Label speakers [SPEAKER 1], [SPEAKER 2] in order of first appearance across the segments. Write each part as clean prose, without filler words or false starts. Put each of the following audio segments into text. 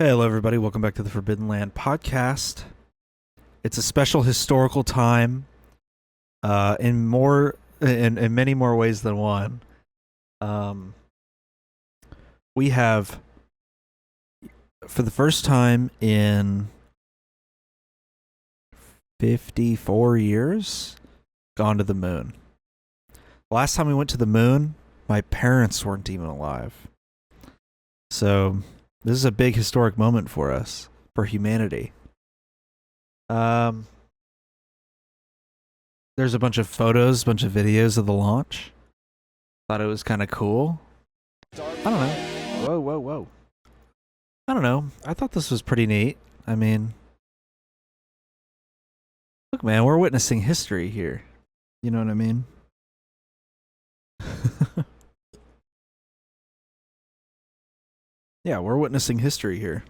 [SPEAKER 1] Hello, everybody. Welcome back to the Forbidden Land podcast. It's a special historical time, in many more ways than one. Um, we have, for the first time in 54 years, gone to the moon. Last time we went to the moon, my parents weren't even alive. So this is a big historic moment for us, for humanity. There's a bunch of photos, a bunch of videos of the launch. Thought it was kind of cool. I don't know. Whoa, whoa, whoa. I don't know. I thought this was pretty neat. I mean, look, man, we're witnessing history here. You know what I mean? Yeah, we're witnessing history here.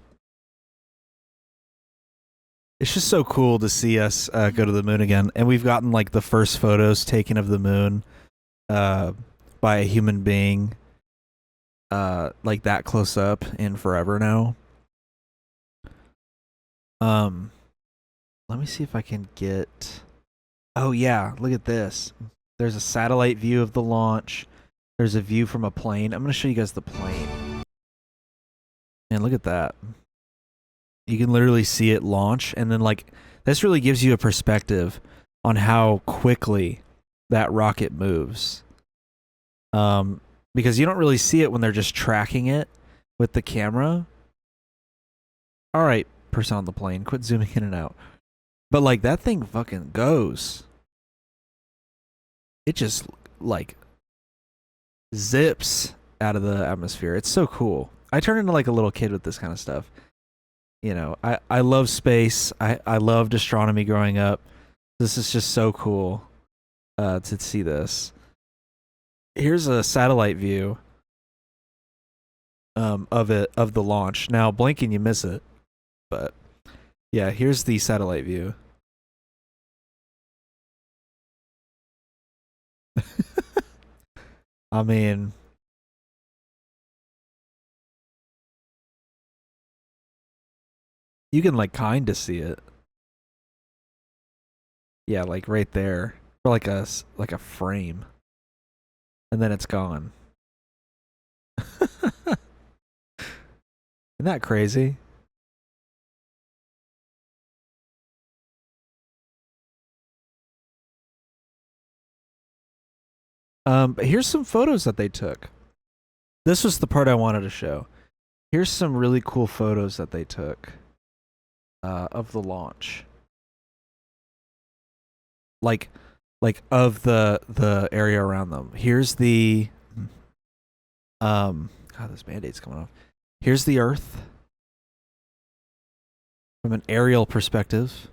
[SPEAKER 1] It's just so cool to see us go to the moon again. And we've gotten like the first photos taken of the moon by a human being like that close up in forever now. Let me see if I can get. Oh yeah, look at this. There's a satellite view of the launch. There's a view from a plane. I'm going to show you guys the plane. And look at that. You can literally see it launch, and then like this really gives you a perspective on how quickly that rocket moves. Because you don't really see it when they're just tracking it with the camera. All right, person on the plane, quit zooming in and out. But like that thing fucking goes. It just like zips out of the atmosphere. It's so cool. I turn into like a little kid with this kind of stuff. You know, I love space. I loved astronomy growing up. This is just so cool to see this. Here's a satellite view of the launch. Now, blink and you miss it. But yeah, here's the satellite view. I mean, you can like kind of see it. Yeah, like right there, for like a frame, and then it's gone. Isn't that crazy? But here's some photos that they took. This was the part I wanted to show. Here's some really cool photos that they took of the launch. Like of the area around them. Here's the God, this band-aid's coming off. Here's the Earth from an aerial perspective.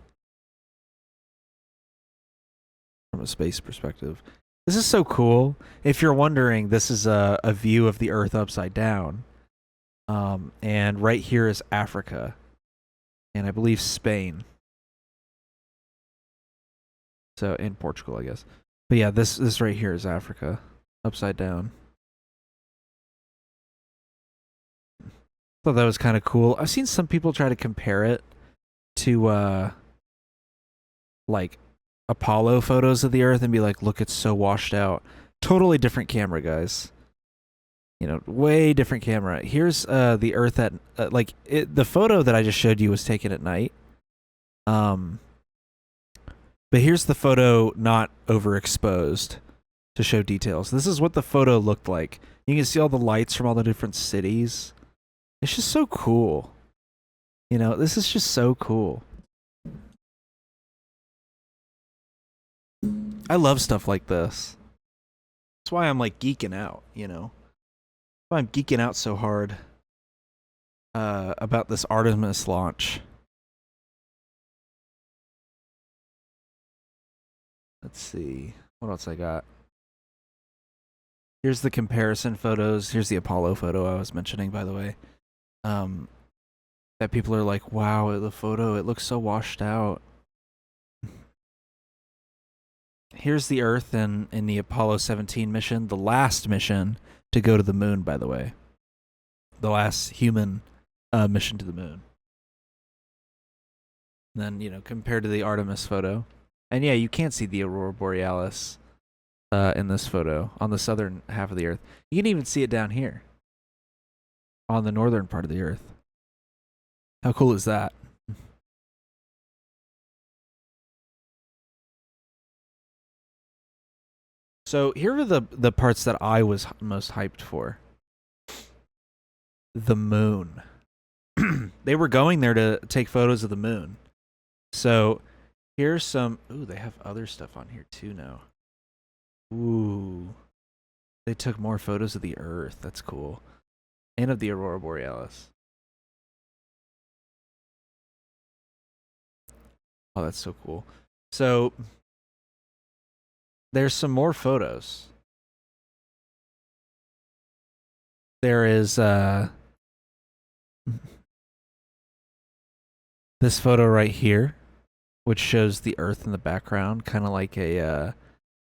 [SPEAKER 1] From a space perspective. This is so cool. If you're wondering, this is a view of the Earth upside down. And right here is Africa. And I believe Spain. So in Portugal, I guess. But yeah, this right here is Africa. Upside down. Thought that was kind of cool. I've seen some people try to compare it to like Apollo photos of the Earth and be like, look, it's so washed out. Totally different camera, guys. You know, way different camera. Here's the Earth at the photo that I just showed you was taken at night. But here's the photo not overexposed to show details. This is what the photo looked like. You can see all the lights from all the different cities. It's just so cool. You know, this is just so cool. I love stuff like this. That's why I'm like geeking out, you know. That's why I'm geeking out so hard about this Artemis launch. Let's see. What else I got? Here's the comparison photos. Here's the Apollo photo I was mentioning, by the way. That people are like, wow, the photo, it looks so washed out. Here's the Earth in the Apollo 17 mission, the last mission to go to the moon, by the way. The last human mission to the moon. And then, compared to the Artemis photo. And yeah, you can't see the Aurora Borealis in this photo on the southern half of the Earth. You can even see it down here on the northern part of the Earth. How cool is that? So here are the parts that I was most hyped for. The moon. They were going there to take photos of the moon. So here's some... Ooh, they have other stuff on here too now. Ooh. They took more photos of the Earth. That's cool. And of the Aurora Borealis. Oh, that's so cool. So there's some more photos. There is this photo right here, which shows the Earth in the background, kind of like a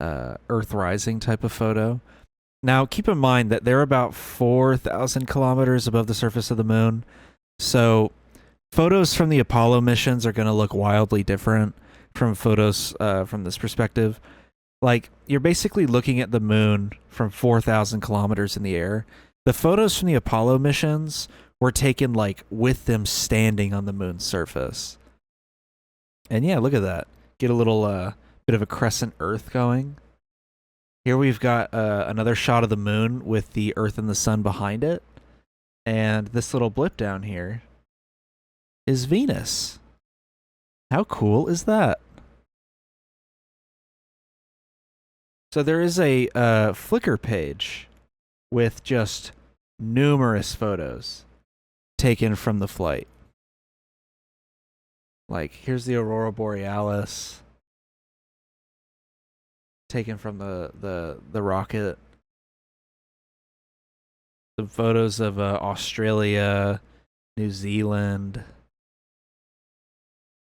[SPEAKER 1] Earth rising type of photo. Now, keep in mind that they're about 4,000 kilometers above the surface of the moon. So photos from the Apollo missions are going to look wildly different from photos from this perspective. Like, you're basically looking at the moon from 4,000 kilometers in the air. The photos from the Apollo missions were taken, like, with them standing on the moon's surface. And yeah, look at that. Get a little bit of a crescent Earth going. Here we've got another shot of the moon with the Earth and the sun behind it. And this little blip down here is Venus. How cool is that? So there is a Flickr page with just numerous photos taken from the flight. Like, here's the Aurora Borealis taken from the rocket. Some photos of Australia, New Zealand.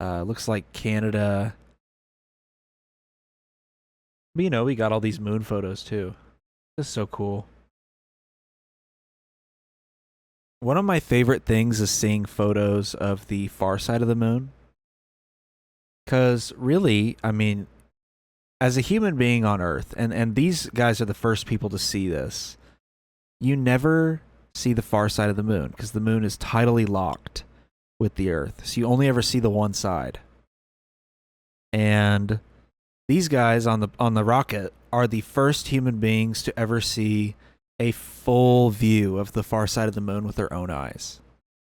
[SPEAKER 1] Looks like Canada. But, we got all these moon photos too. This is so cool. One of my favorite things is seeing photos of the far side of the moon. Because really, I mean, as a human being on Earth, and these guys are the first people to see this, you never see the far side of the moon because the moon is tidally locked with the Earth. So you only ever see the one side. And these guys on the rocket are the first human beings to ever see a full view of the far side of the moon with their own eyes.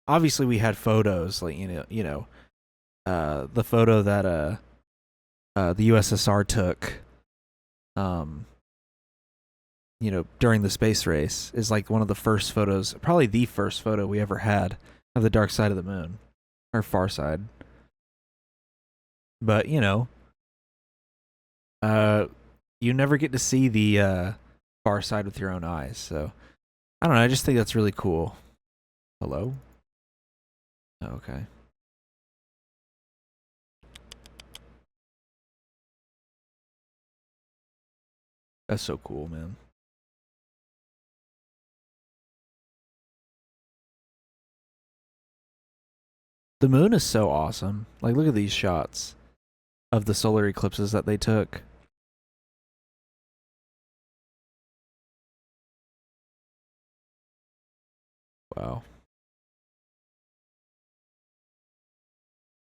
[SPEAKER 1] Obviously, we had photos, like the photo that the USSR took, during the space race is like one of the first photos, probably the first photo we ever had of the dark side of the moon, or far side. But you never get to see the far side with your own eyes. So I don't know. I just think that's really cool. Hello? Oh, okay. That's so cool, man. The moon is so awesome. Like, look at these shots of the solar eclipses that they took. Wow.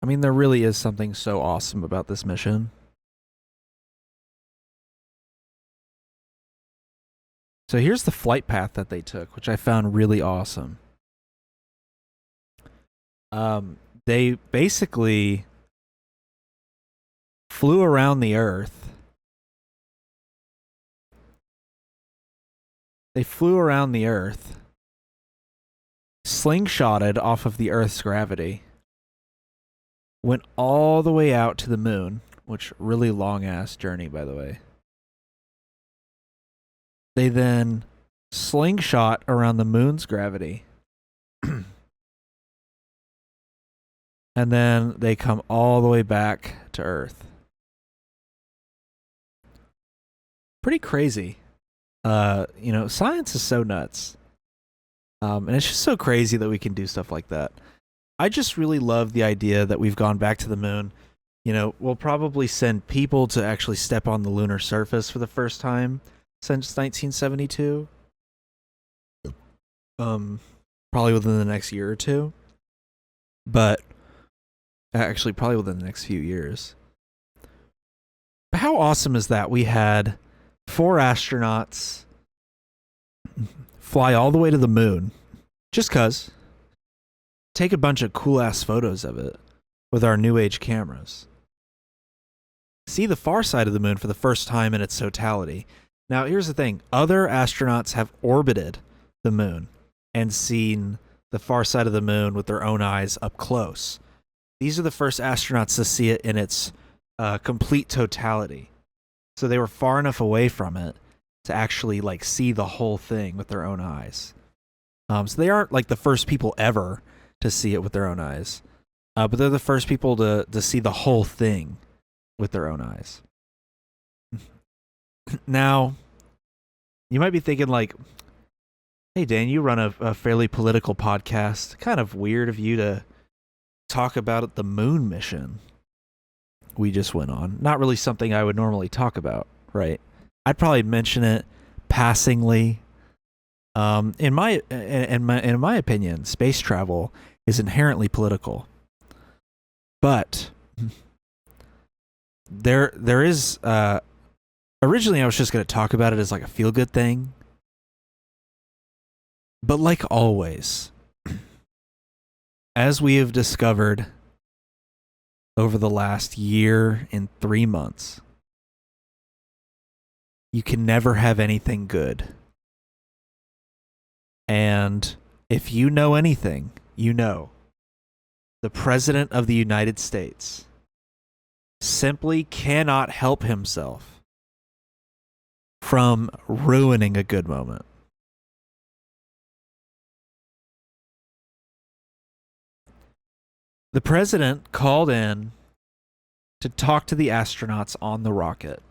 [SPEAKER 1] I mean, there really is something so awesome about this mission. So here's the flight path that they took, which I found really awesome. They basically flew around the Earth. They flew around the Earth, slingshotted off of the Earth's gravity, went all the way out to the moon, which really long-ass journey, by the way. They then slingshot around the moon's gravity. And then they come all the way back to Earth. Pretty crazy. Science is so nuts. And it's just so crazy that we can do stuff like that. I just really love the idea that we've gone back to the moon. You know, we'll probably send people to actually step on the lunar surface for the first time since 1972. Probably within the next year or two. But actually, probably within the next few years. But how awesome is that? We had 4 astronauts fly all the way to the moon just because. Take a bunch of cool ass photos of it with our new age cameras. See the far side of the moon for the first time in its totality. Now, here's the thing, other astronauts have orbited the moon and seen the far side of the moon with their own eyes up close. These are the first astronauts to see it in its complete totality. So they were far enough away from it to actually like see the whole thing with their own eyes. So they aren't like the first people ever to see it with their own eyes, but they're the first people to see the whole thing with their own eyes. Now, you might be thinking like, hey, Dan, you run a fairly political podcast. Kind of weird of you to talk about the moon mission we just went on. Not really something I would normally talk about, right? I'd probably mention it passingly. In my opinion, space travel is inherently political. But there is originally I was just going to talk about it as like a feel good thing. But like always, as we have discovered over the last year and 3 months, you can never have anything good. And if you know anything, you know the President of the United States simply cannot help himself from ruining a good moment. The president called in to talk to the astronauts on the rocket.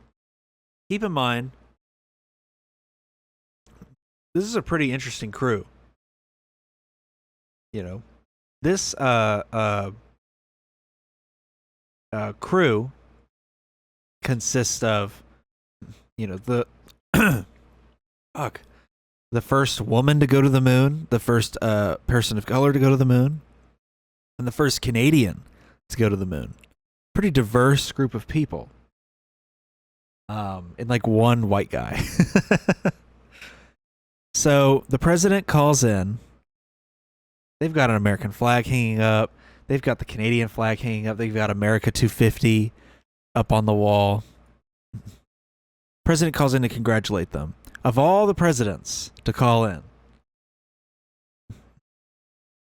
[SPEAKER 1] Keep in mind, this is a pretty interesting crew. You know, this crew consists of, you know, the the first woman to go to the moon, the first person of color to go to the moon, and the first Canadian to go to the moon. Pretty diverse group of people. And like one white guy. So the president calls in. They've got an American flag hanging up. They've got the Canadian flag hanging up. They've got America 250 up on the wall. President calls in to congratulate them. Of all the presidents to call in,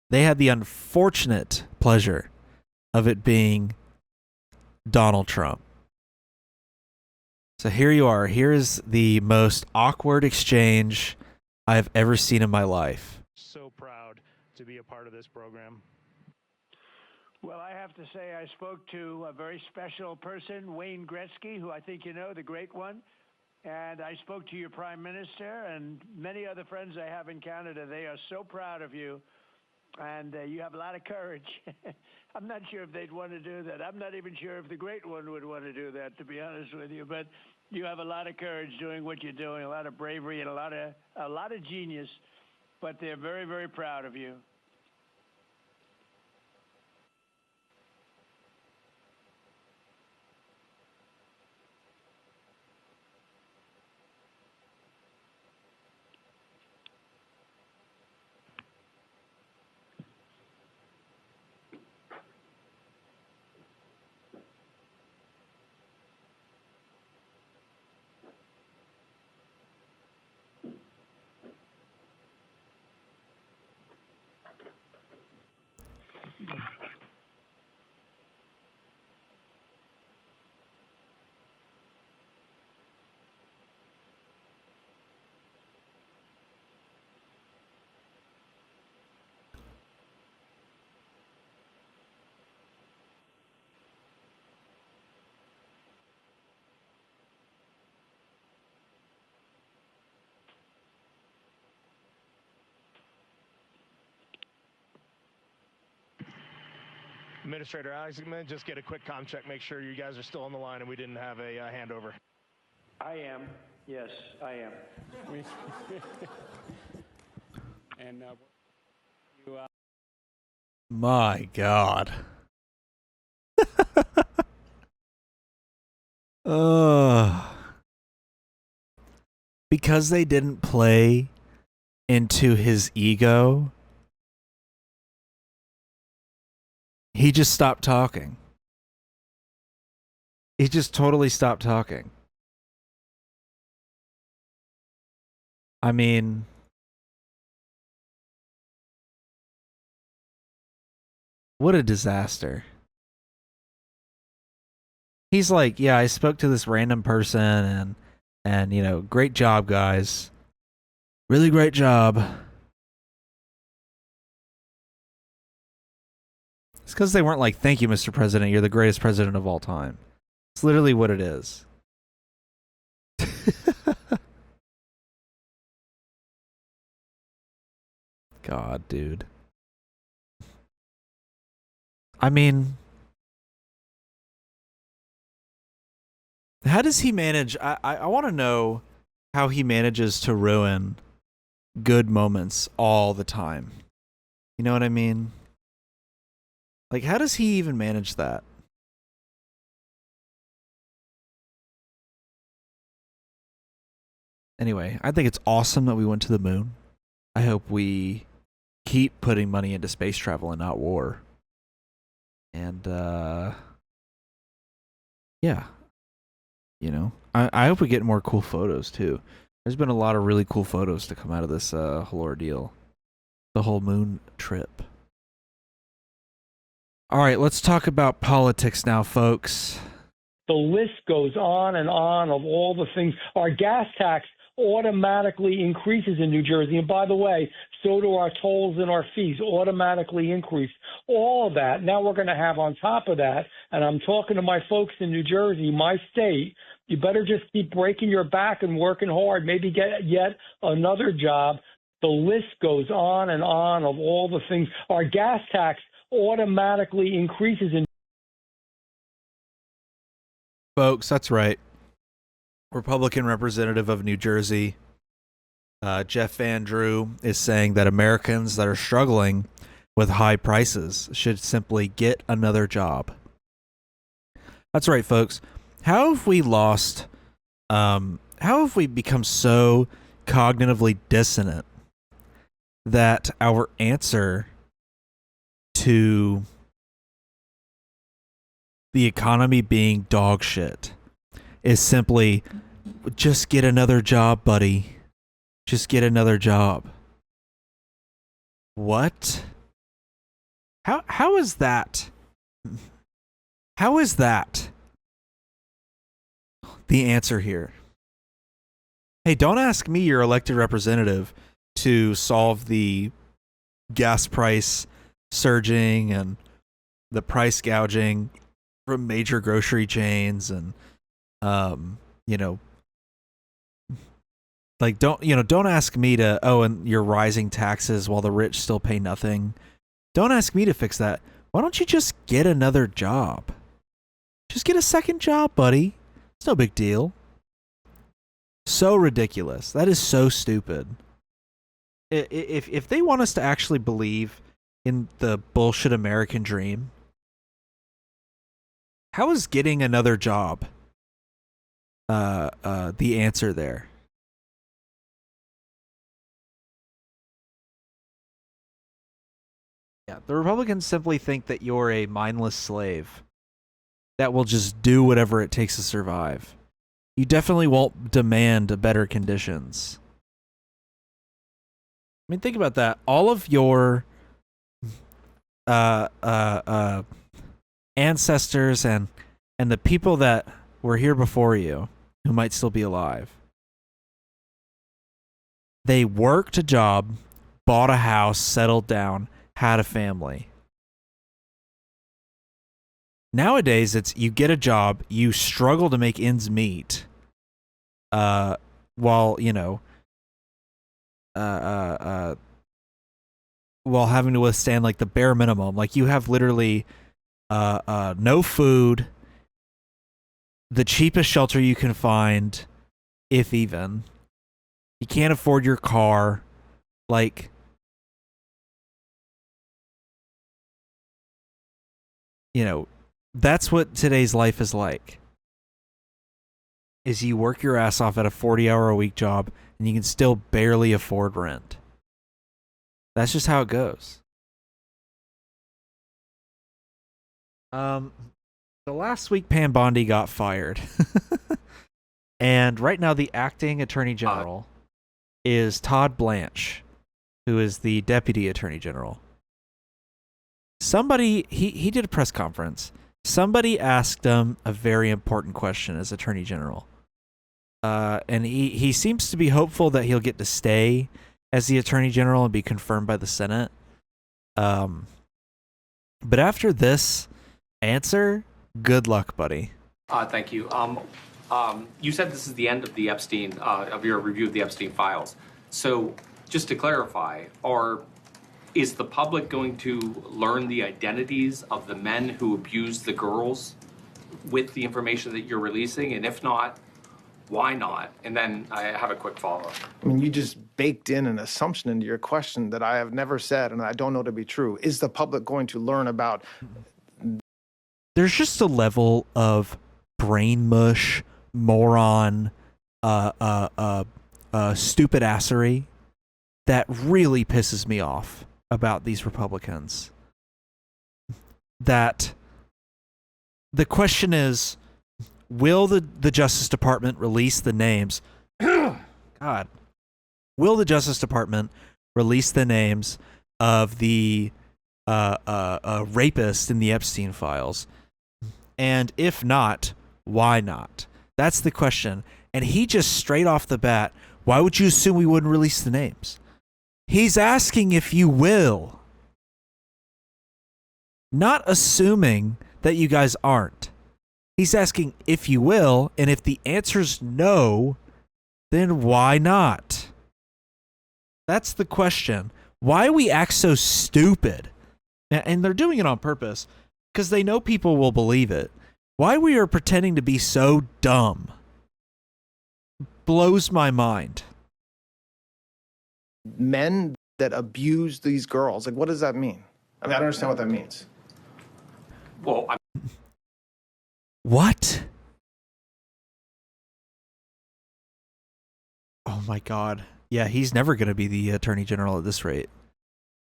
[SPEAKER 1] they had the unfortunate pleasure of it being Donald Trump. So here you are. Here is the most awkward exchange I've ever seen in my life.
[SPEAKER 2] So proud to be a part of this program.
[SPEAKER 3] Well, I have to say I spoke to a very special person, Wayne Gretzky, who I think you know, the great one. And I spoke to your prime minister and many other friends I have in Canada. They are so proud of you. And you have a lot of courage. I'm not sure if they'd want to do that. I'm not even sure if the great one would want to do that, to be honest with you. But you have a lot of courage doing what you're doing, a lot of bravery and a lot of genius. But they're very, very proud of you.
[SPEAKER 2] Administrator Alex, I'm going to just get a quick comm check, make sure you guys are still on the line and we didn't have a handover.
[SPEAKER 3] I am. Yes, I am.
[SPEAKER 4] And
[SPEAKER 1] My God. Because they didn't play into his ego, he just stopped talking. He just totally stopped talking. I mean, what a disaster. He's like, yeah, I spoke to this random person and you know, great job, guys. Really great job. It's because they weren't like, thank you, Mr. President. You're the greatest president of all time. It's literally what it is. God, dude. I mean, how does he manage? I want to know how he manages to ruin good moments all the time. You know what I mean? Like, how does he even manage that? Anyway, I think it's awesome that we went to the moon. I hope we keep putting money into space travel and not war. And, yeah. You know, I hope we get more cool photos, too. There's been a lot of really cool photos to come out of this whole ordeal. The whole moon trip. All right, let's talk about politics now, folks.
[SPEAKER 5] The list goes on of all the things. Our gas tax automatically increases in New Jersey. And by the way, so do our tolls and our fees automatically increase. All of that. Now we're going to have on top of that, and I'm talking to my folks in New Jersey, my state, you better just keep breaking your back and working hard, maybe get yet another job. The list goes on of all the things. Our gas tax automatically increases in.
[SPEAKER 1] Folks, that's right. Republican representative of New Jersey, Jeff Van Drew, is saying that Americans that are struggling with high prices should simply get another job. That's right, folks. How have we lost, how have we become so cognitively dissonant that our answer to the economy being dog shit is simply just get another job, buddy. Just get another job. What? How is that? How is that the answer here? Hey, don't ask me, your elected representative, to solve the gas price surging and the price gouging from major grocery chains and you know, like don't ask me to, and your rising taxes while the rich still pay nothing. Don't ask me to fix that. Why don't you just get another job? Just get a second job, buddy. It's no big deal. So ridiculous. That is so stupid. If they want us to actually believe in the bullshit American dream, how is getting another job the answer there? Yeah, the Republicans simply think that you're a mindless slave that will just do whatever it takes to survive. You definitely won't demand better conditions. I mean, think about that. All of your ancestors and the people that were here before you, who might still be alive, they worked a job, bought a house, settled down, had a family. Nowadays, it's you get a job, you struggle to make ends meet, while, you know, while having to withstand like the bare minimum. Like, you have literally no food, the cheapest shelter you can find, if even. You can't afford your car. Like, you know, that's what today's life is like. Is you work your ass off at a 40-hour-a-week job and you can still barely afford rent. That's just how it goes. So last week Pam Bondi got fired. And right now the acting attorney general is Todd Blanche, who is the deputy attorney general. Somebody, he did a press conference. Somebody asked him a very important question as attorney general. And he seems to be hopeful that he'll get to stay as the attorney general and be confirmed by the Senate. But after this answer, good luck, buddy.
[SPEAKER 6] Thank you. You said this is the end of the Epstein, of your review of the Epstein files. So just to clarify, is the public going to learn the identities of the men who abused the girls with the information that you're releasing? And if not, why not? And then I have a quick follow-up.
[SPEAKER 7] I mean, you just baked in an assumption into your question that I have never said and I don't know to be true. Is the public going to learn about?
[SPEAKER 1] There's just a level of brain mush, moron, stupid assery that really pisses me off about these Republicans. That the question is, will the Justice Department release the names? God. Will the Justice Department release the names of the rapist in the Epstein files? And if not, why not? That's the question. And he just straight off the bat, why would you assume we wouldn't release the names? He's asking if you will. Not assuming that you guys aren't. He's asking if you will, and if the answer's no, then why not? That's the question. Why we act so stupid? And they're doing it on purpose because they know people will believe it. Why we are pretending to be so dumb blows my mind.
[SPEAKER 7] Men that abuse these girls. Like, what does that mean? I mean, I don't understand what that means.
[SPEAKER 6] Well,
[SPEAKER 1] What? Oh my God. Yeah, he's never going to be the attorney general at this rate.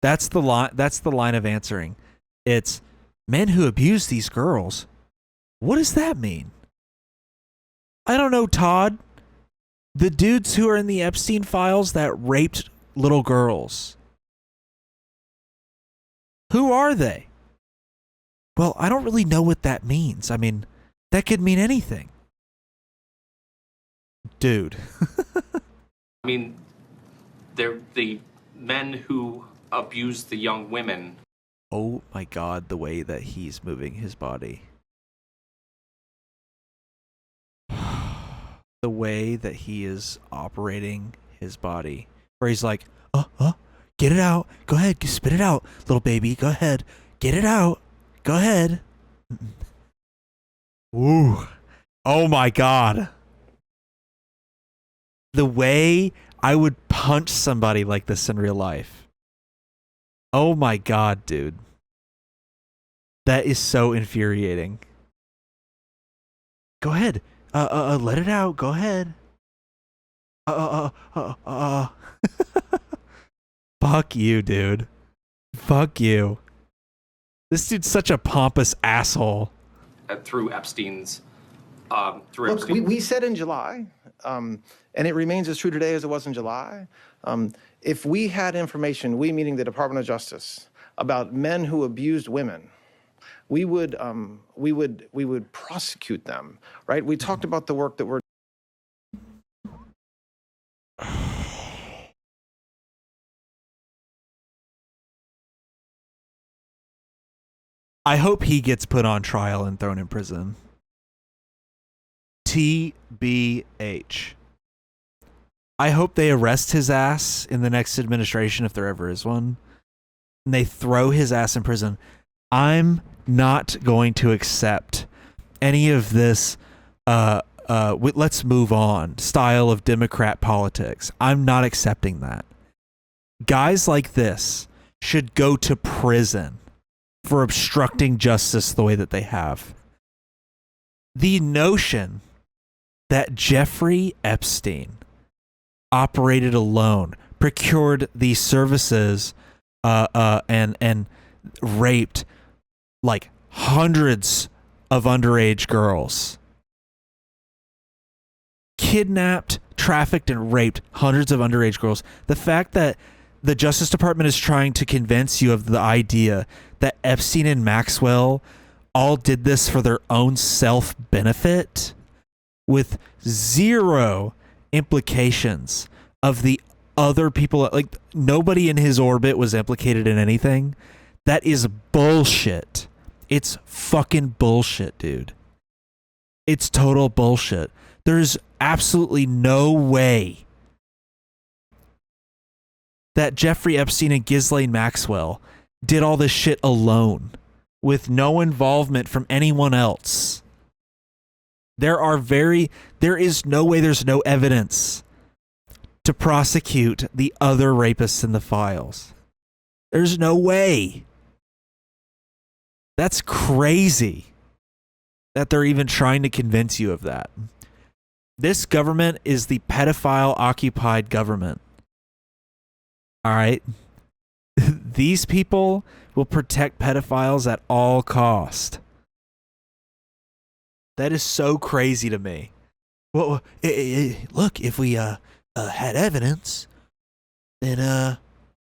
[SPEAKER 1] That's the line. That's the line of answering. It's men who abuse these girls. What does that mean? I don't know, Todd. The dudes who are in the Epstein files that raped little girls. Who are they? Well, I don't really know what that means. I mean, that could mean anything. Dude.
[SPEAKER 6] I mean, they're the men who abuse the young women.
[SPEAKER 1] Oh my God, the way that he's moving his body. The way that he is operating his body. Where he's like, get it out. Go ahead, spit it out, little baby. Go ahead. Get it out. Go ahead. Ooh. Oh my God. The way I would punch somebody like this in real life. Oh my God, dude. That is so infuriating. Go ahead. Let it out. Go ahead. Fuck you, dude. Fuck you. This dude's such a pompous asshole.
[SPEAKER 6] Through Epstein's.
[SPEAKER 7] Look, we said in July, and it remains as true today as it was in July. If we had information, we meaning the Department of Justice, about men who abused women, we would prosecute them, right? We talked about the work that we're.
[SPEAKER 1] I hope he gets put on trial and thrown in prison. TBH. I hope they arrest his ass in the next administration if there ever is one. And they throw his ass in prison. I'm not going to accept any of this let's move on style of Democrat politics. I'm not accepting that. Guys like this should go to prison for obstructing justice the way that they have. The notion that Jeffrey Epstein operated alone, procured these services, and raped like hundreds of underage girls, kidnapped, trafficked, and raped hundreds of underage girls. The fact that the Justice Department is trying to convince you of the idea that Epstein and Maxwell all did this for their own self-benefit with zero implications of the other people, like nobody in his orbit was implicated in anything. That is bullshit. It's fucking bullshit, dude. It's total bullshit. There's absolutely no way that Jeffrey Epstein and Ghislaine Maxwell did all this shit alone with no involvement from anyone else. There is no way, there's no evidence to prosecute the other rapists in the files. There's no way. That's crazy that they're even trying to convince you of that. This government is the pedophile-occupied government. All right? These people will protect pedophiles at all cost. That is so crazy to me. Well, look, if we had evidence, then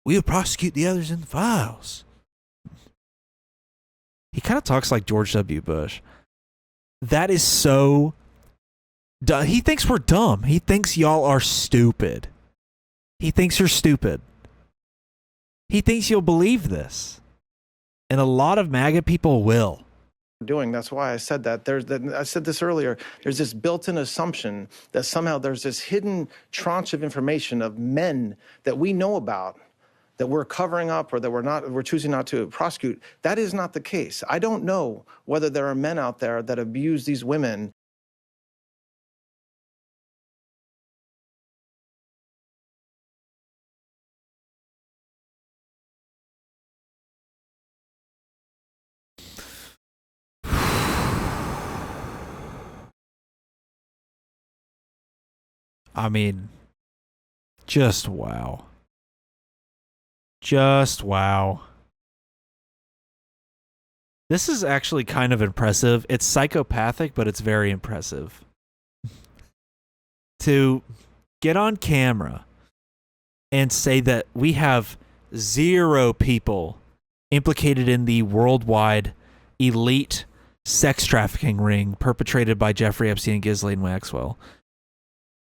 [SPEAKER 1] we would prosecute the others in the files. He kind of talks like George W. Bush. That is so... He thinks we're dumb. He thinks y'all are stupid. He thinks you're stupid. He thinks you'll believe this. And a lot of MAGA people will.
[SPEAKER 7] Doing. That's why I said that. I said this earlier. There's this built-in assumption that somehow there's this hidden tranche of information of men that we know about that we're covering up or that we're choosing not to prosecute. That is not the case. I don't know whether there are men out there that abuse these women.
[SPEAKER 1] I mean, just wow. Just wow. This is actually kind of impressive. It's psychopathic, but it's very impressive. To get on camera and say that we have 0 people implicated in the worldwide elite sex trafficking ring perpetrated by Jeffrey Epstein and Ghislaine Maxwell.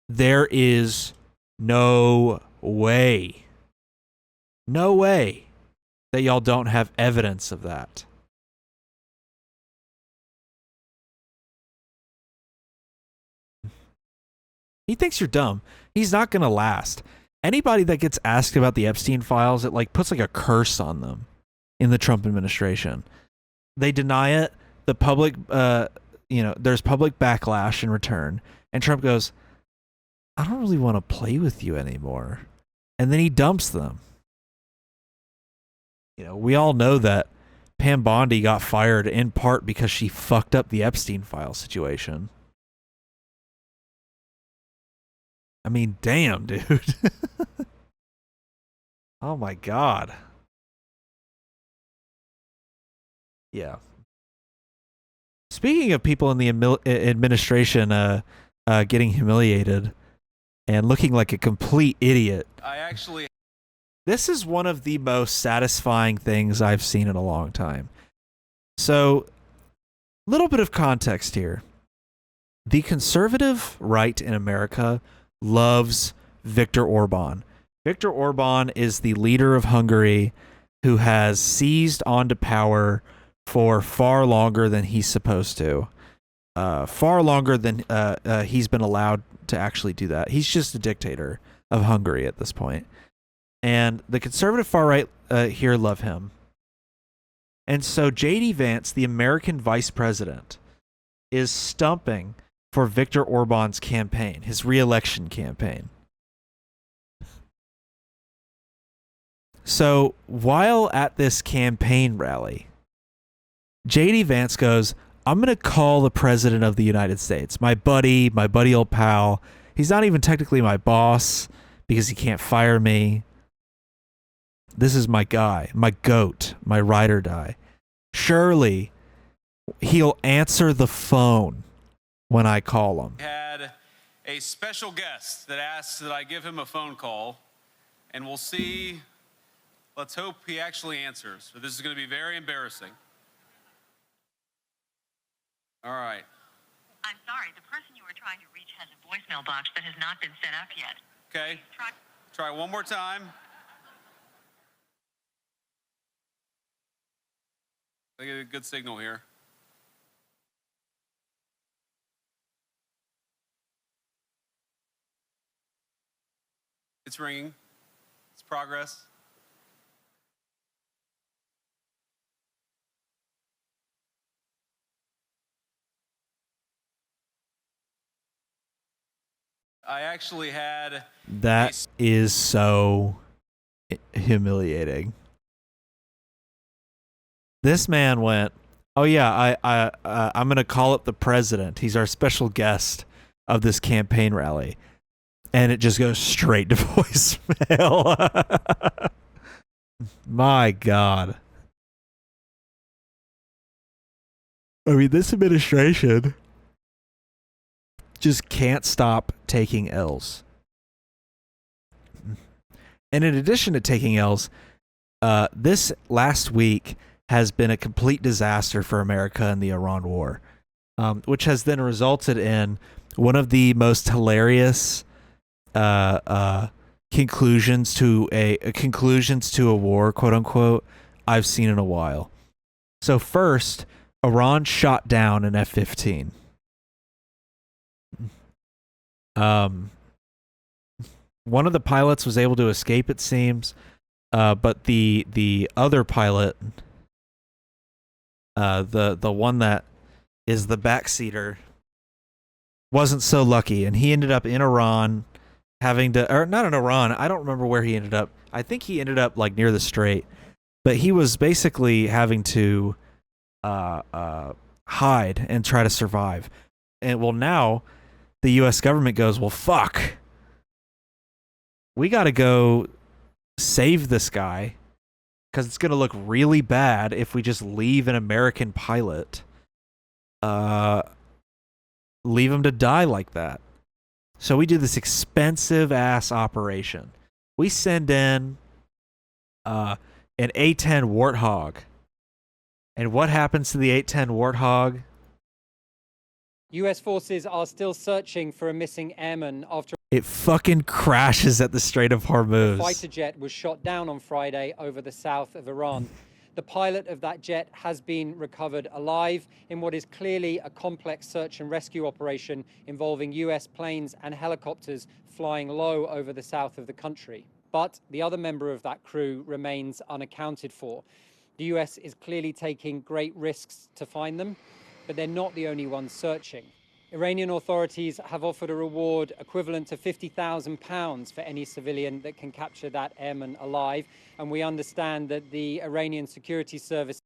[SPEAKER 1] There is no way that y'all don't have evidence of that. He thinks you're dumb. He's not going to last. Anybody that gets asked about the Epstein files, it like puts like a curse on them in the Trump administration. They deny it. The public, there's public backlash in return. And Trump goes, I don't really want to play with you anymore. And then he dumps them. You know, we all know that Pam Bondi got fired in part because she fucked up the Epstein file situation. I mean, damn, dude. Oh my God. Yeah. Speaking of people in the administration getting humiliated and looking like a complete idiot. This is one of the most satisfying things I've seen in a long time. So, a little bit of context here. The conservative right in America loves Viktor Orban. Viktor Orban is the leader of Hungary who has seized onto power for far longer than he's supposed to. Far longer than he's been allowed to actually do that. He's just a dictator of Hungary at this point. And the conservative far right here love him. And so JD Vance, the American vice president, is stumping for Viktor Orban's campaign, his re-election campaign. So while at this campaign rally, JD Vance goes, I'm going to call the president of the United States, my buddy old pal. He's not even technically my boss because he can't fire me. This is my guy, my goat, my ride or die. Surely he'll answer the phone when I call him.
[SPEAKER 8] Had a special guest that asked that I give him a phone call, and we'll see. Let's hope he actually answers. But this is going to be very embarrassing. All right.
[SPEAKER 9] I'm sorry, the person you were trying to reach has a voicemail box that has not been set up yet.
[SPEAKER 8] Okay. Try one more time. I get a good signal here. It's ringing. It's progress. I actually had...
[SPEAKER 1] That is so humiliating. This man went, oh yeah, I'm going to call up the president. He's our special guest of this campaign rally. And it just goes straight to voicemail. My God. I mean, this administration just can't stop taking L's. And in addition to taking L's, this last week has been a complete disaster for America in the Iran war, which has then resulted in one of the most hilarious conclusions to a war, quote unquote, I've seen in a while. So first, Iran shot down an F-15. One of the pilots was able to escape, it seems, but the other pilot, the one that is the backseater, wasn't so lucky, and he ended up in Iran, having to, or not in Iran. I don't remember where he ended up. I think he ended up like near the Strait, but he was basically having to hide and try to survive. And well, now the U.S. government goes, well, fuck. We got to go save this guy because it's going to look really bad if we just leave an American pilot, leave him to die like that. So we do this expensive ass operation. We send in an A-10 Warthog. And what happens to the A-10 Warthog?
[SPEAKER 10] U.S. forces are still searching for a missing airman after
[SPEAKER 1] it fucking crashes at the Strait of Hormuz.
[SPEAKER 10] a fighter jet was shot down on Friday over the south of Iran. The pilot of that jet has been recovered alive in what is clearly a complex search and rescue operation involving U.S. planes and helicopters flying low over the south of the country. But the other member of that crew remains unaccounted for. The U.S. is clearly taking great risks to find them, but they're not the only ones searching. Iranian authorities have offered a reward equivalent to £50,000 for any civilian that can capture that airman alive. And we understand that the Iranian security service...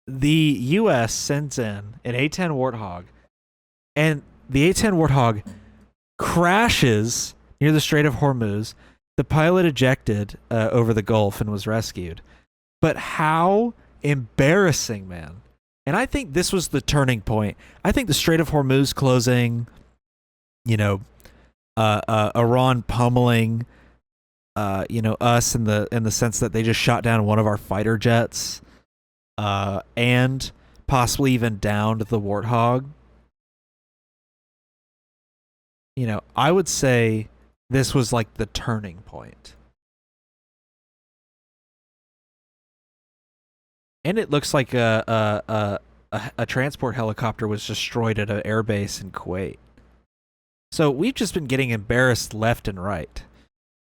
[SPEAKER 1] The U.S. sends in an A-10 Warthog, and the A-10 Warthog crashes near the Strait of Hormuz. The pilot ejected over the Gulf and was rescued. But how embarrassing, man. And I think this was the turning point. I think the Strait of Hormuz closing, Iran pummeling, us in the sense that they just shot down one of our fighter jets, and possibly even downed the Warthog. I would say this was like the turning point. And it looks like a transport helicopter was destroyed at an airbase in Kuwait. So we've just been getting embarrassed left and right.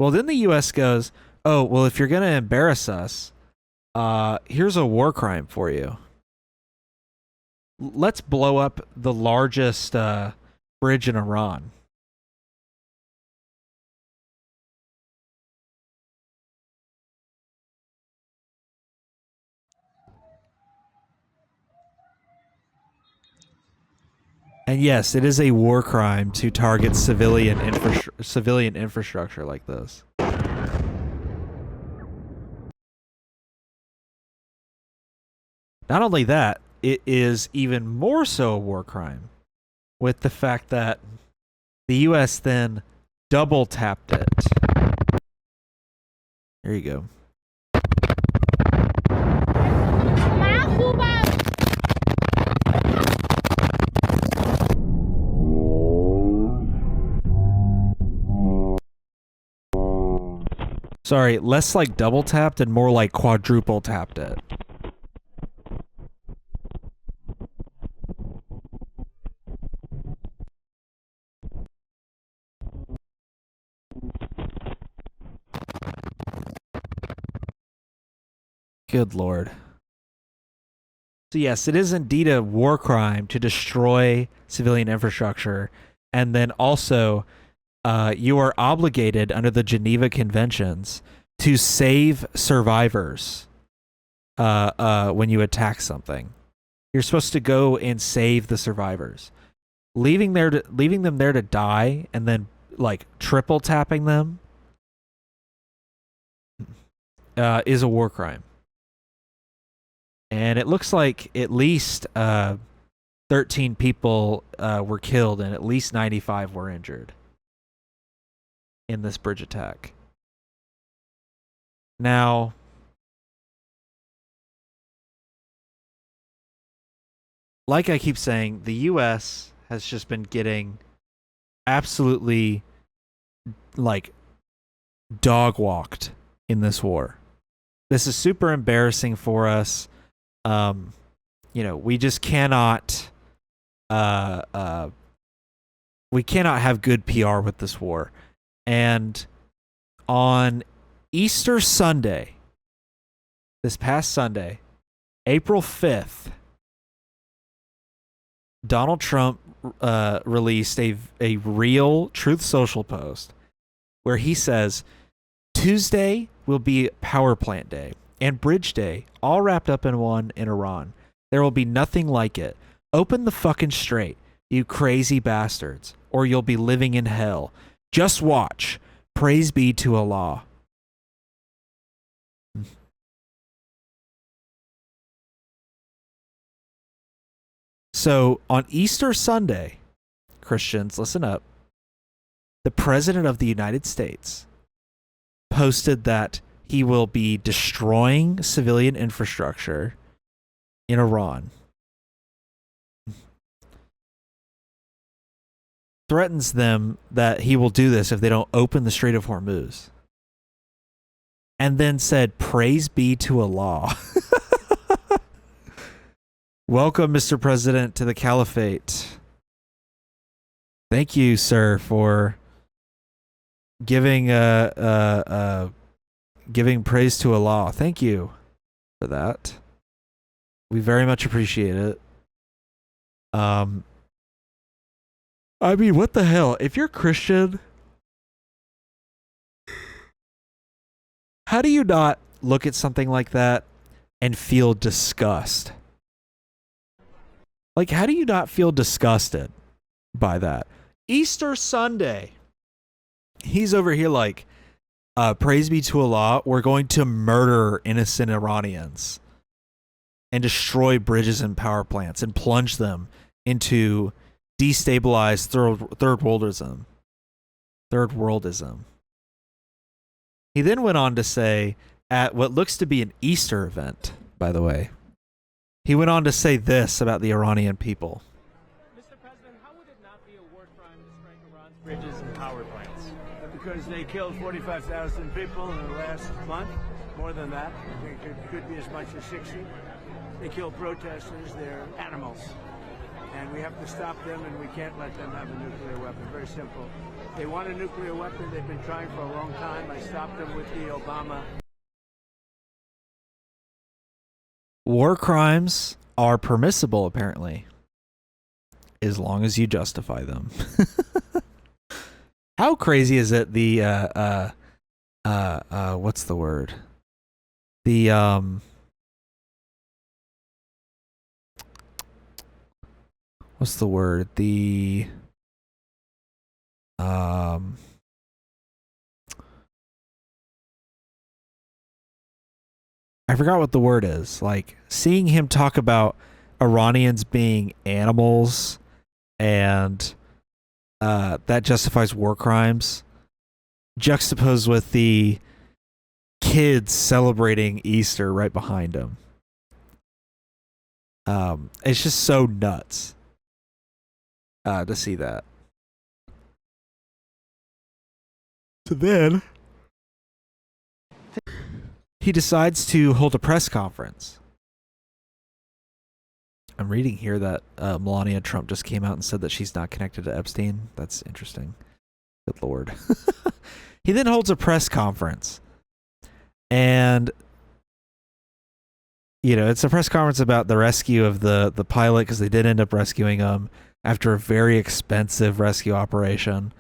[SPEAKER 1] Well, then the U.S. goes, oh, well, if you're going to embarrass us, Here's a war crime for you. Let's blow up the largest bridge in Iran. And yes, it is a war crime to target civilian infrastructure like this. Not only that, it is even more so a war crime with the fact that the U.S. then double tapped it. There you go. Sorry, less like double tapped and more like quadruple tapped it. Good Lord. So yes, it is indeed a war crime to destroy civilian infrastructure, and then also you are obligated under the Geneva Conventions to save survivors when you attack something. You're supposed to go and save the survivors. Leaving them there to die and then like triple tapping them is a war crime. And it looks like at least 13 people were killed and at least 95 were injured in this bridge attack. Now, like I keep saying, the U.S. has just been getting absolutely, like, dog-walked in this war. This is super embarrassing for us. You know, we just cannot, we cannot have good PR with this war. And on Easter Sunday, this past Sunday, April 5th, Donald Trump released a real Truth Social post where he says, Tuesday will be Power Plant Day and Bridge Day, all wrapped up in one in Iran. There will be nothing like it. Open the fucking strait, you crazy bastards, or you'll be living in hell. Just watch. Praise be to Allah. So on Easter Sunday, Christians, listen up. The President of the United States posted that he will be destroying civilian infrastructure in Iran. Threatens them that he will do this if they don't open the Strait of Hormuz. And then said, praise be to Allah. Welcome, Mr. President, to the Caliphate. Thank you, sir, for giving giving praise to Allah. Thank you for that. We very much appreciate it. I mean, what the hell? If you're Christian, how do you not look at something like that and feel disgust? Like, how do you not feel disgusted by that? Easter Sunday. He's over here like, praise be to Allah, we're going to murder innocent Iranians and destroy bridges and power plants and plunge them into destabilized third worldism. He then went on to say, at what looks to be an Easter event, by the way, he went on to say this about the Iranian people.
[SPEAKER 11] Mr. President, how would it not be a war crime to strike Iran's bridges and power plants? Because they killed 45,000 people in the last month, more than that. I think it could be as much as 60. They kill protesters, they're animals. And we have to stop them, and we can't let them have a nuclear weapon. Very simple. They want a nuclear weapon. They've been trying for a long time. I stopped them with the Obama
[SPEAKER 1] War crimes are permissible, apparently, as long as you justify them. How crazy is it? What's the word? What's the word? I forgot what the word is. Like, seeing him talk about Iranians being animals and that justifies war crimes, juxtaposed with the kids celebrating Easter right behind him. It's just so nuts to see that. So then he decides to hold a press conference. I'm reading here that Melania Trump just came out and said that she's not connected to Epstein. That's interesting. Good Lord. He then holds a press conference. And, you know, it's a press conference about the rescue of the pilot, because they did end up rescuing him after a very expensive rescue operation.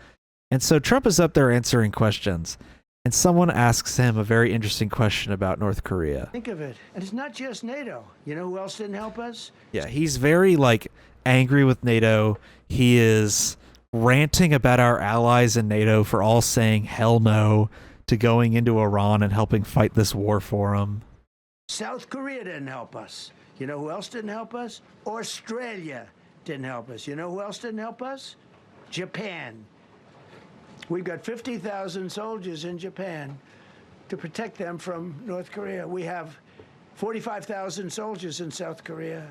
[SPEAKER 1] And so Trump is up there answering questions. And someone asks him a very interesting question about North Korea.
[SPEAKER 3] Think of it. And it's not just NATO. You know who else didn't help us?
[SPEAKER 1] Yeah, he's very, like, angry with NATO. He is ranting about our allies in NATO for all saying hell no to going into Iran and helping fight this war for him.
[SPEAKER 3] South Korea didn't help us. You know who else didn't help us? Australia didn't help us. You know who else didn't help us? Japan. We've got 50,000 soldiers in Japan to protect them from North Korea. We have 45,000 soldiers in South Korea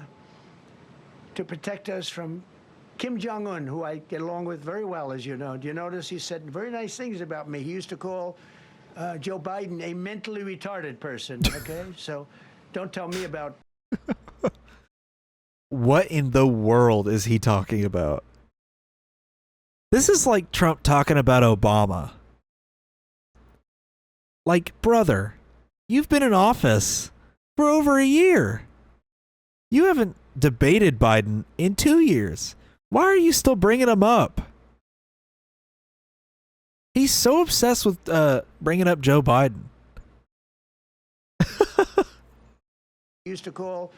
[SPEAKER 3] to protect us from Kim Jong-un, who I get along with very well, as you know. Do you notice he said very nice things about me? He used to call Joe Biden a mentally retarded person, okay? So don't tell me about...
[SPEAKER 1] What in the world is he talking about? This is like Trump talking about Obama. Like, brother, you've been in office for over a year. You haven't debated Biden in 2 years. Why are you still bringing him up? He's so obsessed with bringing up Joe Biden.
[SPEAKER 3] Used to call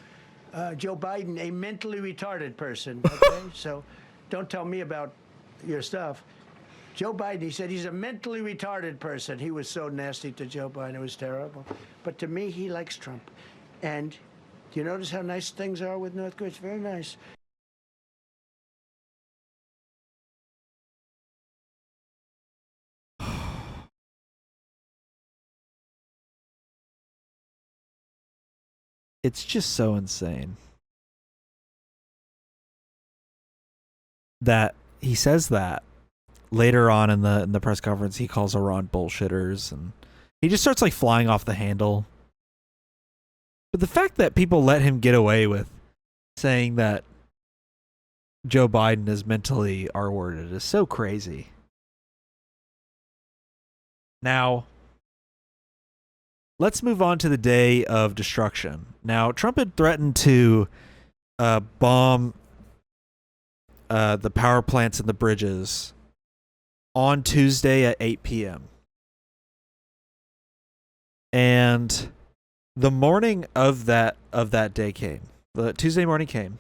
[SPEAKER 3] Joe Biden a mentally retarded person, okay? So don't tell me about your stuff. Joe Biden, he said he's a mentally retarded person. He was so nasty to Joe Biden. It was terrible. But to me, he likes Trump. And do you notice how nice things are with North Korea? It's very nice.
[SPEAKER 1] It's just so insane that he says that. Later on in the press conference, he calls Iran bullshitters, and he just starts like flying off the handle. But the fact that people let him get away with saying that Joe Biden is mentally R-worded is so crazy. Now, let's move on to the day of destruction. Now, Trump had threatened to bomb the power plants and the bridges on Tuesday at 8 p.m. And the morning of that day came. The Tuesday morning came.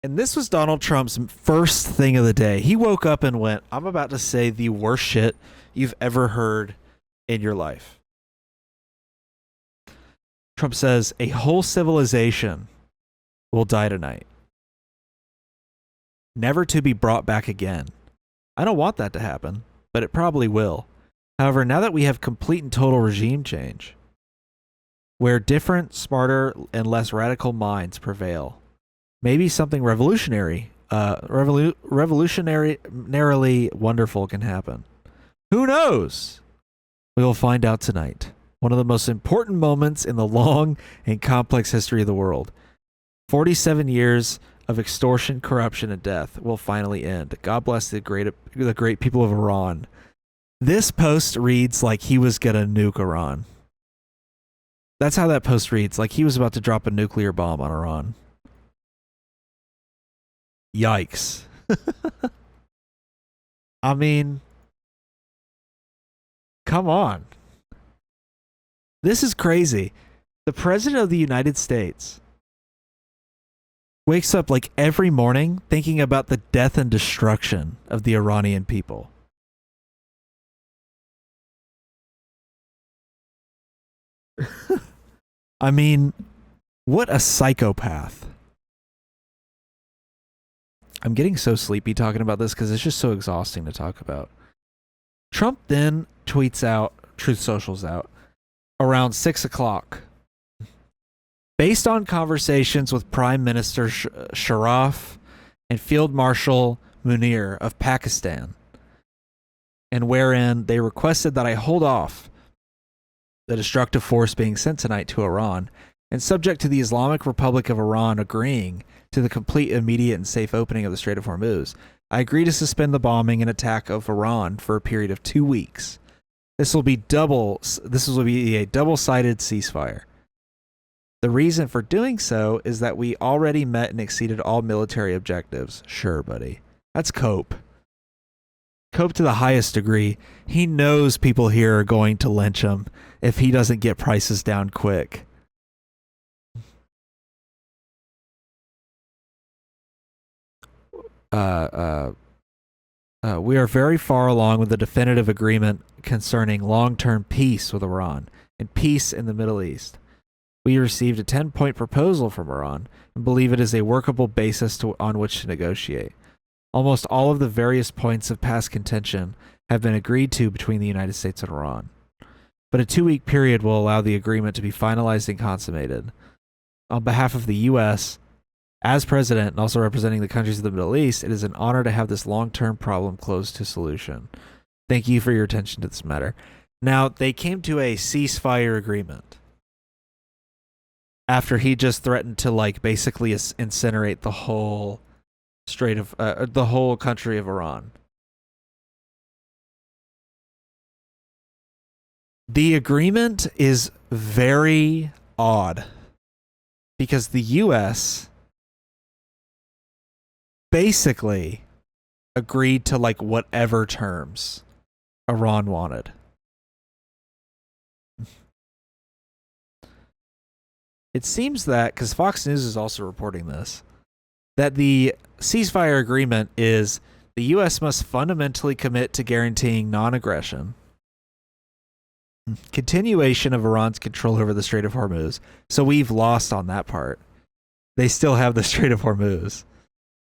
[SPEAKER 1] And this was Donald Trump's first thing of the day. He woke up and went, I'm about to say the worst shit you've ever heard in your life. Trump says, a whole civilization will die tonight, never to be brought back again. I don't want that to happen, but it probably will. However, now that we have complete and total regime change, where different, smarter, and less radical minds prevail, maybe something revolutionarily wonderful can happen. Who knows? We will find out tonight. One of the most important moments in the long and complex history of the world. 47 years of extortion, corruption, and death will finally end. God bless the great people of Iran. This post reads like he was gonna nuke Iran. That's how that post reads. Like he was about to drop a nuclear bomb on Iran. Yikes. I mean, come on. This is crazy. The President of the United States wakes up like every morning thinking about the death and destruction of the Iranian people. I mean, what a psychopath. I'm getting so sleepy talking about this because it's just so exhausting to talk about. Trump then tweets out, Truth Social's out, around 6 o'clock. Based on conversations with Prime Minister Sharaf and Field Marshal Munir of Pakistan, and wherein they requested that I hold off the destructive force being sent tonight to Iran, and subject to the Islamic Republic of Iran agreeing to the complete, immediate, and safe opening of the Strait of Hormuz, I agree to suspend the bombing and attack of Iran for a period of 2 weeks. This will be a double-sided ceasefire. The reason for doing so is that we already met and exceeded all military objectives. Sure, buddy. That's cope. Cope to the highest degree. He knows people here are going to lynch him if he doesn't get prices down quick. We are very far along with the definitive agreement concerning long-term peace with Iran and peace in the Middle East. We received a 10-point proposal from Iran and believe it is a workable basis on which to negotiate. Almost all of the various points of past contention have been agreed to between the United States and Iran. But a 2-week period will allow the agreement to be finalized and consummated. On behalf of the U.S., as president and also representing the countries of the Middle East, it is an honor to have this long-term problem close to solution. Thank you for your attention to this matter. Now, they came to a ceasefire agreement after he just threatened to, like, basically incinerate the whole the whole country of Iran. The agreement is very odd because the U.S. basically agreed to like whatever terms Iran wanted. It seems that, because Fox News is also reporting this, that the ceasefire agreement is the U.S. must fundamentally commit to guaranteeing non-aggression, continuation of Iran's control over the Strait of Hormuz. So we've lost on that part. They still have the Strait of Hormuz.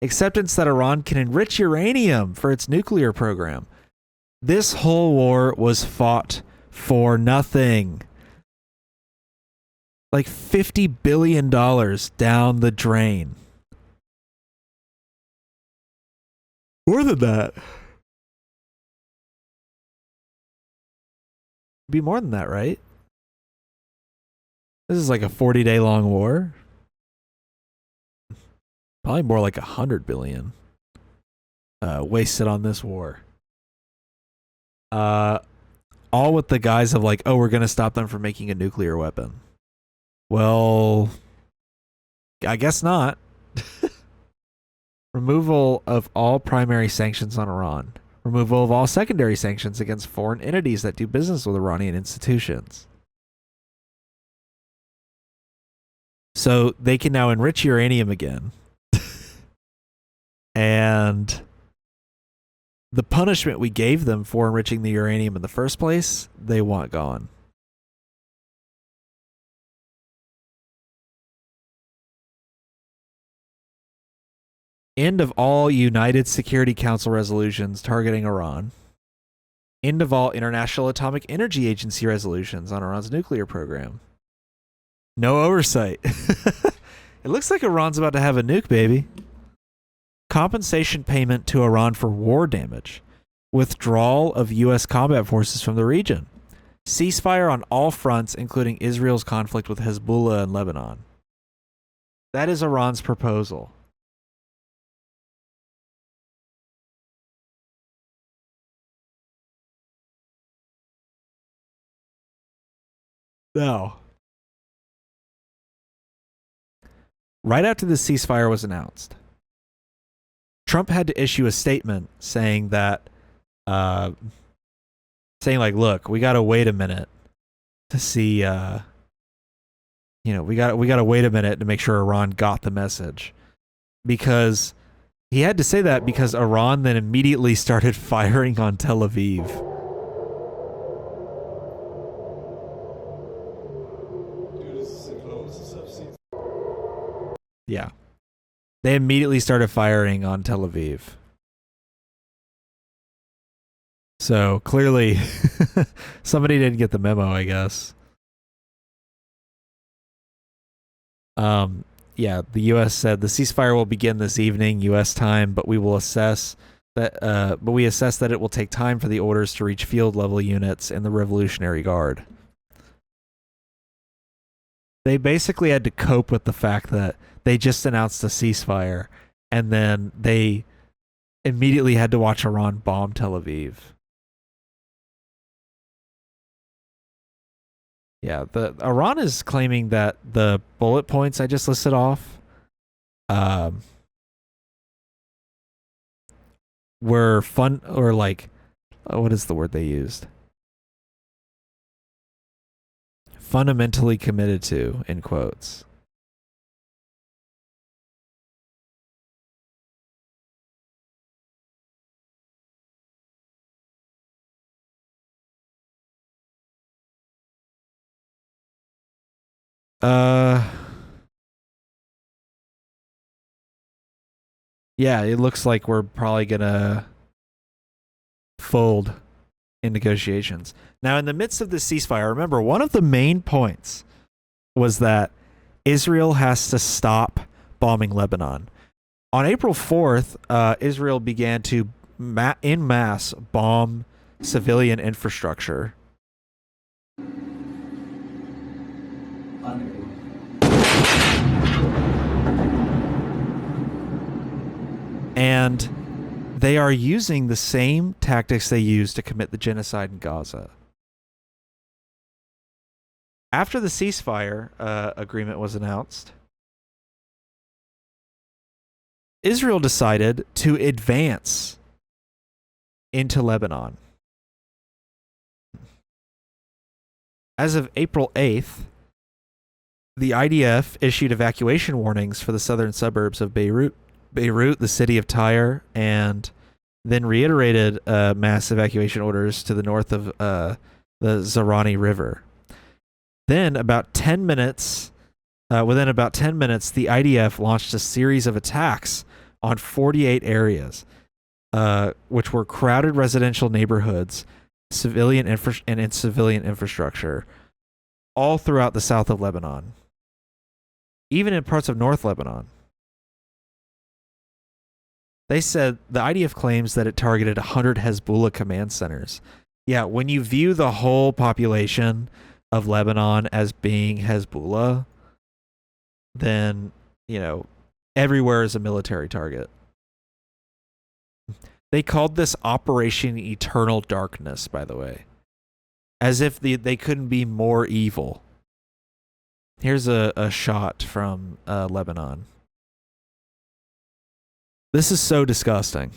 [SPEAKER 1] Acceptance that Iran can enrich uranium for its nuclear program. This whole war was fought for nothing. Like $50 billion down the drain. More than that. Be more than that, right? This is like a 40-day long war. Probably more like 100 billion wasted on this war. All with the guise of like, oh, we're going to stop them from making a nuclear weapon. Well, I guess not. Removal of all primary sanctions on Iran. Removal of all secondary sanctions against foreign entities that do business with Iranian institutions. So they can now enrich uranium again. And the punishment we gave them for enriching the uranium in the first place, they want gone. End of all United Security Council resolutions targeting Iran. End of all International Atomic Energy Agency resolutions on Iran's nuclear program. No oversight. It looks like Iran's about to have a nuke, baby. Compensation payment to Iran for war damage. Withdrawal of U.S. combat forces from the region. Ceasefire on all fronts, including Israel's conflict with Hezbollah and Lebanon. That is Iran's proposal. Now, right after the ceasefire was announced, Trump had to issue a statement saying that, look, we got to wait a minute to see, we got to wait a minute to make sure Iran got the message, because he had to say that because Iran then immediately started firing on Tel Aviv. Yeah. They immediately started firing on Tel Aviv. So clearly, somebody didn't get the memo, I guess. Yeah, the U.S. said the ceasefire will begin this evening, U.S. time, but we assess that it will take time for the orders to reach field level units in the Revolutionary Guard. They basically had to cope with the fact that they just announced a ceasefire, and then they immediately had to watch Iran bomb Tel Aviv. Yeah, Iran is claiming that the bullet points I just listed off were fun, or what is the word they used? Fundamentally committed to, in quotes. Yeah, it looks like we're probably gonna fold in negotiations. Now, in the midst of the ceasefire, remember, one of the main points was that Israel has to stop bombing Lebanon. On April 4th, Israel began to en masse bomb civilian infrastructure. And they are using the same tactics they used to commit the genocide in Gaza. After the ceasefire agreement was announced, Israel decided to advance into Lebanon. As of April 8th, the IDF issued evacuation warnings for the southern suburbs of Beirut, the city of Tyre, and then reiterated mass evacuation orders to the north of the Zarani River. Then, within about 10 minutes, the IDF launched a series of attacks on 48 areas, which were crowded residential neighborhoods, civilian infrastructure, all throughout the south of Lebanon, even in parts of North Lebanon. They said the IDF claims that it targeted 100 Hezbollah command centers. Yeah, when you view the whole population of Lebanon as being Hezbollah, then, everywhere is a military target. They called this Operation Eternal Darkness, by the way, as if they couldn't be more evil. Here's a shot from Lebanon. This is so disgusting.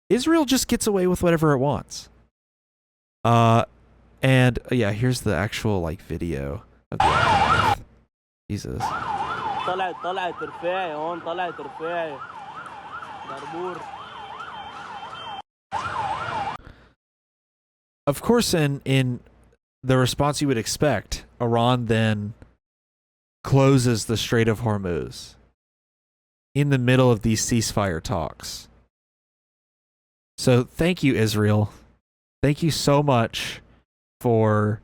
[SPEAKER 1] Israel just gets away with whatever it wants. And yeah, here's the actual video of the aftermath. Jesus. Of course, in the response you would expect, Iran then closes the Strait of Hormuz in the middle of these ceasefire talks. So thank you, Israel. Thank you so much for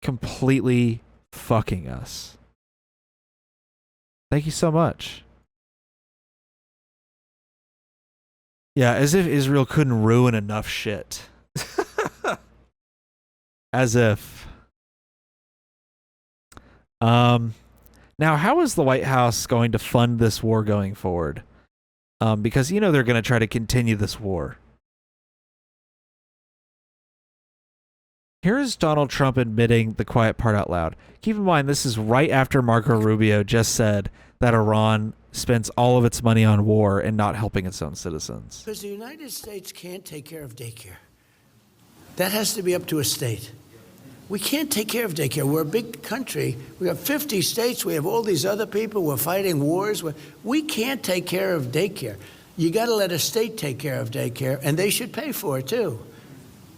[SPEAKER 1] completely fucking us. Thank you so much. Yeah, as if Israel couldn't ruin enough shit. As if. Now, how is the White House going to fund this war going forward? Because, they're going to try to continue this war. Here's Donald Trump admitting the quiet part out loud. Keep in mind, this is right after Marco Rubio just said that Iran spends all of its money on war and not helping its own citizens.
[SPEAKER 11] Because the United States can't take care of daycare. That has to be up to a state. We can't take care of daycare. We're a big country. We have 50 states. We have all these other people. We're fighting wars. We can't take care of daycare. You got to let a state take care of daycare, and they should pay for it, too.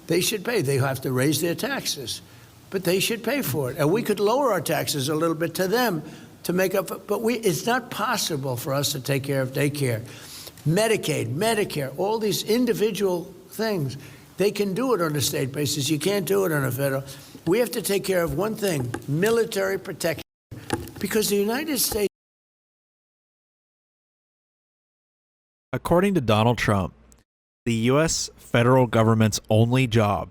[SPEAKER 11] They should pay. They have to raise their taxes, but they should pay for it. And we could lower our taxes a little bit to them to make up, but it's not possible for us to take care of daycare. Medicaid, Medicare, all these individual things, they can do it on a state basis. You can't do it on a federal. We have to take care of one thing, military protection, because the United States.
[SPEAKER 1] According to Donald Trump, the U.S. federal government's only job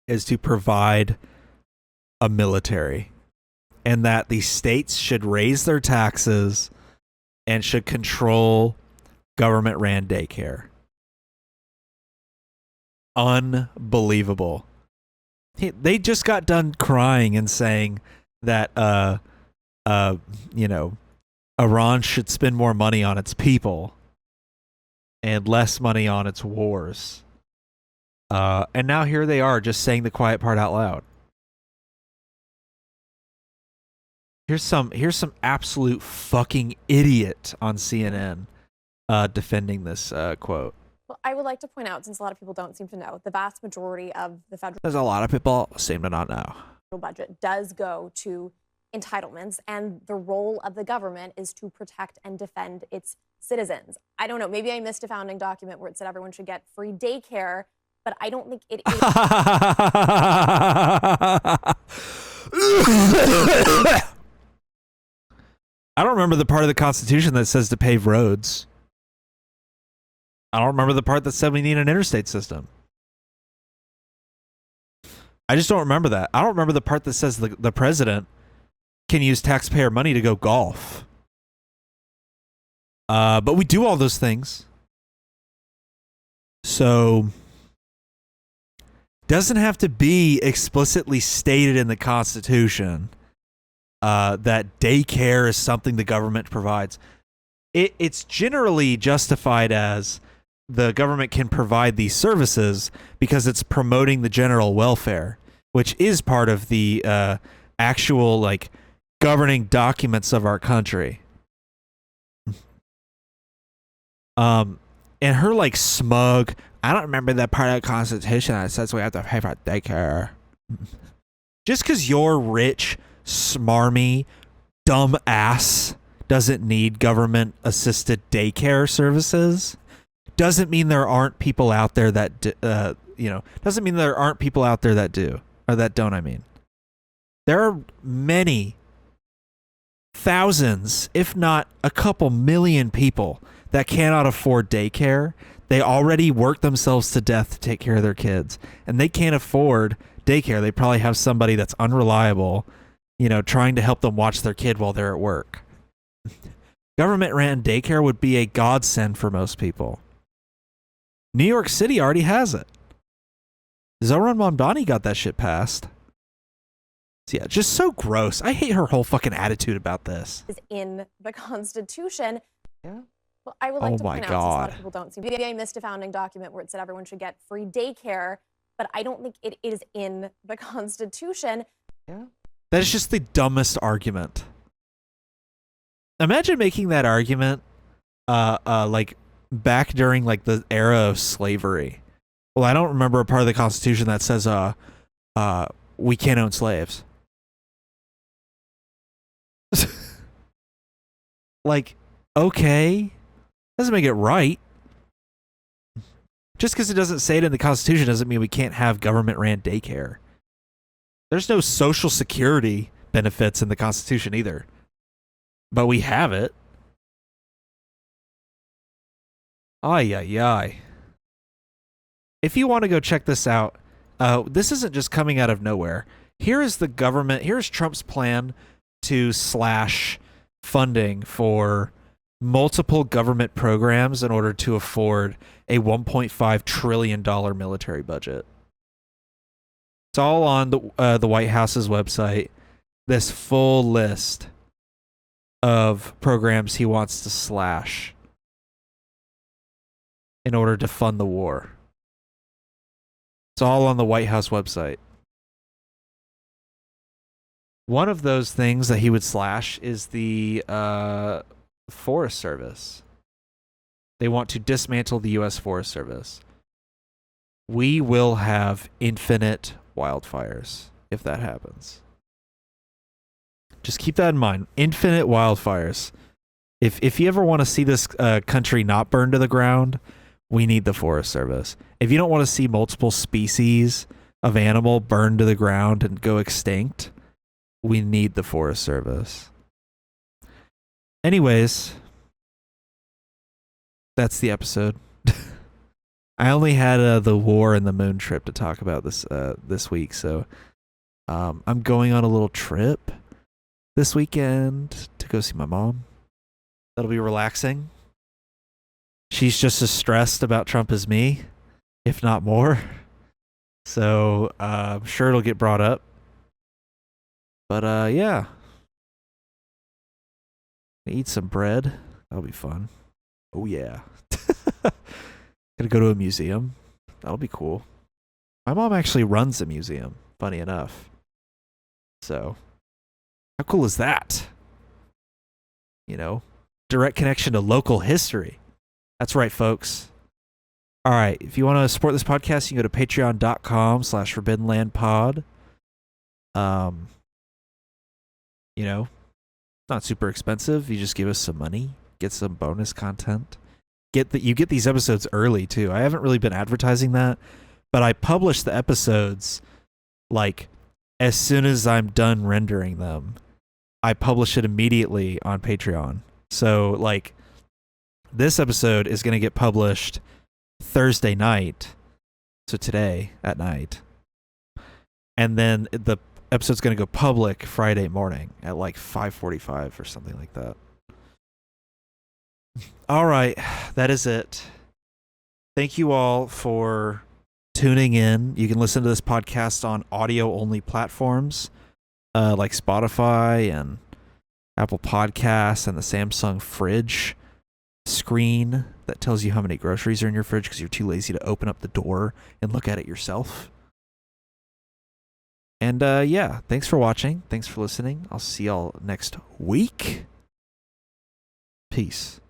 [SPEAKER 1] is to provide a military, and that the states should raise their taxes and should control government-ran daycare. Unbelievable. They just got done crying and saying that, Iran should spend more money on its people and less money on its wars. And now here they are just saying the quiet part out loud. Here's some absolute fucking idiot on CNN defending this quote.
[SPEAKER 12] Well, I would like to point out, since a lot of people don't seem to know, the vast majority of the federal
[SPEAKER 1] There's a lot of people seem to not know.
[SPEAKER 12] budget does go to entitlements, and the role of the government is to protect and defend its citizens. I don't know, maybe I missed a founding document where it said everyone should get free daycare, but I don't think it is.
[SPEAKER 1] I don't remember the part of the Constitution that says to pave roads. I don't remember the part that said we need an interstate system. I just don't remember that. I don't remember the part that says the president can use taxpayer money to go golf. But we do all those things. So, doesn't have to be explicitly stated in the Constitution that daycare is something the government provides. It's generally justified as the government can provide these services because it's promoting the general welfare, which is part of the actual like governing documents of our country. And her like smug, I don't remember that part of the Constitution that says we have to pay for daycare. Just because you're rich, smarmy, dumb ass doesn't need government assisted daycare services doesn't mean there aren't people out there that doesn't mean there aren't people out there that do, or that don't. I mean, there are many thousands, if not a couple million people that cannot afford daycare. They already work themselves to death to take care of their kids, and they can't afford daycare. They probably have somebody that's unreliable, trying to help them watch their kid while they're at work. Government-ran daycare would be a godsend for most people. New York City already has it. Zohran Mamdani got that shit passed. So yeah, just so gross. I hate her whole fucking attitude about this.
[SPEAKER 12] Is in the Constitution.
[SPEAKER 1] Yeah.
[SPEAKER 12] Well, I would like to point out, since a lot of people don't see. Maybe I missed a founding document where it said everyone should get free daycare, but I don't think it is in the Constitution.
[SPEAKER 1] Yeah. That is just the dumbest argument. Imagine making that argument like back during like the era of slavery. Well, I don't remember a part of the Constitution that says we can't own slaves. Like, okay, doesn't make it right. Just because it doesn't say it in the Constitution doesn't mean we can't have government-ran daycare. There's no social security benefits in the Constitution either. But we have it. Ay, ay, ay. If you want to go check this out, this isn't just coming out of nowhere. Here is the government, here's Trump's plan to slash funding for multiple government programs in order to afford a $1.5 trillion military budget. It's all on the White House's website. This full list of programs he wants to slash in order to fund the war. It's all on the White House website. One of those things that he would slash is the Forest Service. They want to dismantle the U.S. Forest Service. We will have infinite wildfires if that happens. Just keep that in mind. Infinite wildfires. If you ever want to see this country not burn to the ground, we need the Forest Service. If you don't want to see multiple species of animal burn to the ground and go extinct, we need the Forest Service. Anyways, that's the episode. I only had the war and the moon trip to talk about this week, so I'm going on a little trip this weekend to go see my mom. That'll be relaxing. She's just as stressed about Trump as me, if not more. So I'm sure it'll get brought up. But yeah. Eat some bread. That'll be fun. Oh yeah. Gonna go to a museum. That'll be cool. My mom actually runs a museum, funny enough. So, how cool is that? You know, direct connection to local history. That's right, folks. All right, if you want to support this podcast, you can go to patreon.com/forbiddenlandpod. You know, not super expensive. You just give us some money, get some bonus content. You get these episodes early too. I haven't really been advertising that, but I publish the episodes like as soon as I'm done rendering them. I publish it immediately on Patreon. So like this episode is going to get published Thursday night. So today at night. And then the episode's going to go public Friday morning at like 5:45 or something like that. All right, that is it. Thank you all for tuning in. You can listen to this podcast on audio-only platforms like Spotify and Apple Podcasts and the Samsung Fridge screen that tells you how many groceries are in your fridge because you're too lazy to open up the door and look at it yourself. And yeah, thanks for watching. Thanks for listening. I'll see y'all next week. Peace.